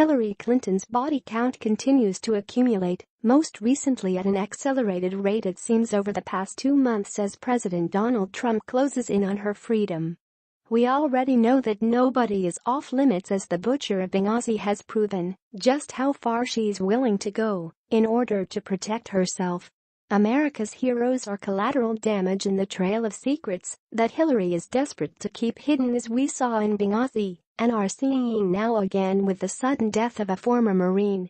Hillary Clinton's body count continues to accumulate, most recently at an accelerated rate it seems over the past 2 months as President Donald Trump closes in on her freedom. We already know that nobody is off limits as the butcher of Benghazi has proven just how far she's willing to go in order to protect herself. America's heroes are collateral damage in the trail of secrets that Hillary is desperate to keep hidden, as we saw in Benghazi and are seeing now again with the sudden death of a former Marine.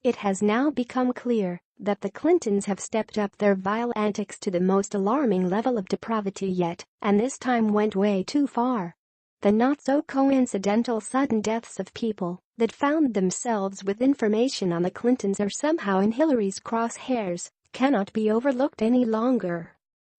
It has now become clear that the Clintons have stepped up their vile antics to the most alarming level of depravity yet, and this time went way too far. The not-so-coincidental sudden deaths of people that found themselves with information on the Clintons or somehow in Hillary's crosshairs cannot be overlooked any longer.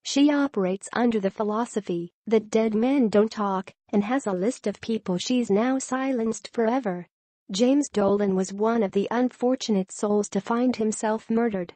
She operates under the philosophy that dead men don't talk and has a list of people she's now silenced forever. James Dolan was one of the unfortunate souls to find himself murdered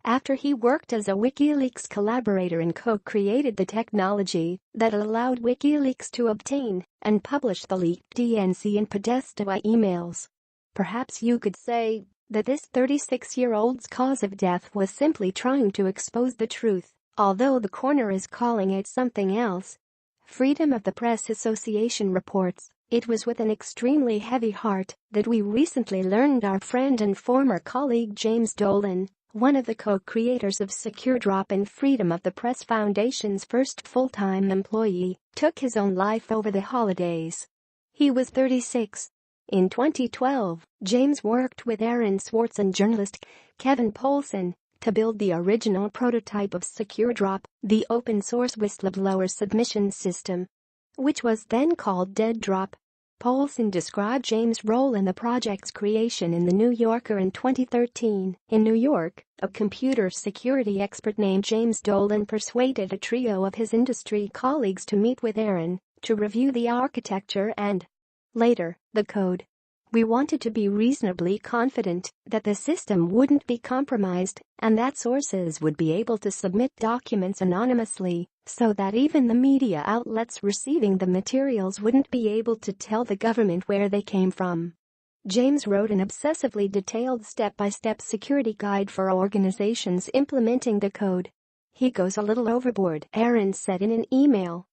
after he worked as a WikiLeaks collaborator and co-created the technology that allowed WikiLeaks to obtain and publish the leaked DNC and Podesta emails. Perhaps you could say that this 36-year-old's cause of death was simply trying to expose the truth, although the coroner is calling it something else. Freedom of the Press Association reports, it was with an extremely heavy heart that we recently learned our friend and former colleague James Dolan, one of the co-creators of SecureDrop and Freedom of the Press Foundation's first full-time employee, took his own life over the holidays. He was 36. In 2012, James worked with Aaron Swartz and journalist Kevin Poulsen to build the original prototype of SecureDrop, the open-source whistleblower submission system, which was then called DeadDrop. Poulsen described James' role in the project's creation in The New Yorker in 2013. In New York, a computer security expert named James Dolan persuaded a trio of his industry colleagues to meet with Aaron to review the architecture and, later, the code. We wanted to be reasonably confident that the system wouldn't be compromised and that sources would be able to submit documents anonymously so that even the media outlets receiving the materials wouldn't be able to tell the government where they came from. James wrote an obsessively detailed step-by-step security guide for organizations implementing the code. He goes a little overboard, Aaron said in an email.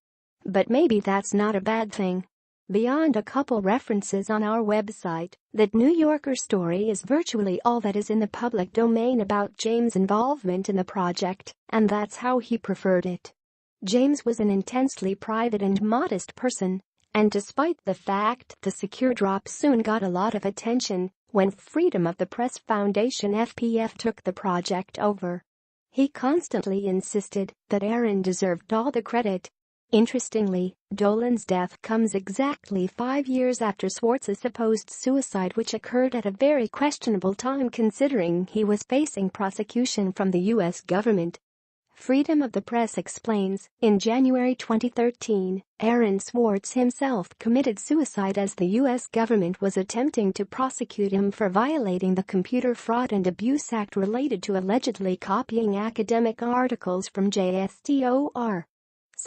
But maybe that's not a bad thing. Beyond a couple references on our website, that New Yorker story is virtually all that is in the public domain about James' involvement in the project, and that's how he preferred it. James was an intensely private and modest person, and despite the fact the SecureDrop soon got a lot of attention when Freedom of the Press Foundation (FPF) took the project over, he constantly insisted that Aaron deserved all the credit. Interestingly, Dolan's death comes exactly 5 years after Swartz's supposed suicide, which occurred at a very questionable time considering he was facing prosecution from the U.S. government. Freedom of the Press explains, in January 2013, Aaron Swartz himself committed suicide as the U.S. government was attempting to prosecute him for violating the Computer Fraud and Abuse Act related to allegedly copying academic articles from JSTOR.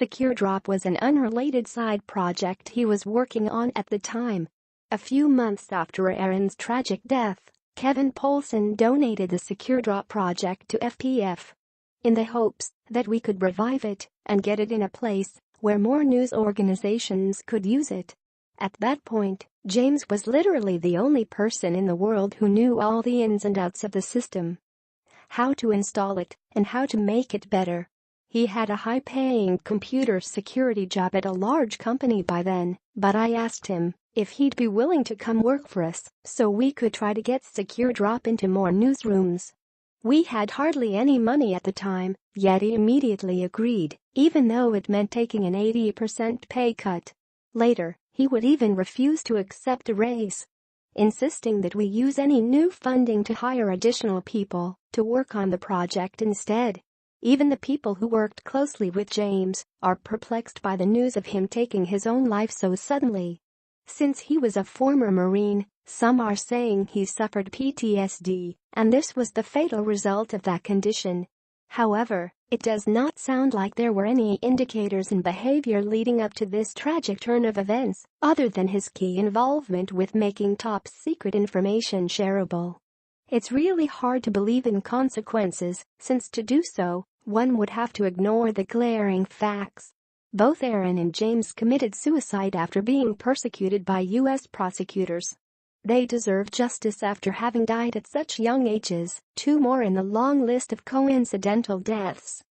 SecureDrop was an unrelated side project he was working on at the time. A few months after Aaron's tragic death, Kevin Poulsen donated the SecureDrop project to FPF in the hopes that we could revive it and get it in a place where more news organizations could use it. At that point, James was literally the only person in the world who knew all the ins and outs of the system, how to install it, and how to make it better. He had a high-paying computer security job at a large company by then, but I asked him if he'd be willing to come work for us so we could try to get SecureDrop into more newsrooms. We had hardly any money at the time, yet he immediately agreed, even though it meant taking an 80% pay cut. Later, he would even refuse to accept a raise, insisting that we use any new funding to hire additional people to work on the project instead. Even the people who worked closely with James are perplexed by the news of him taking his own life so suddenly. Since he was a former Marine, some are saying he suffered PTSD, and this was the fatal result of that condition. However, it does not sound like there were any indicators in behavior leading up to this tragic turn of events, other than his key involvement with making top-secret information shareable. It's really hard to believe in consequences, since to do so, one would have to ignore the glaring facts. Both Aaron and James committed suicide after being persecuted by U.S. prosecutors. They deserve justice after having died at such young ages, 2 more in the long list of coincidental deaths.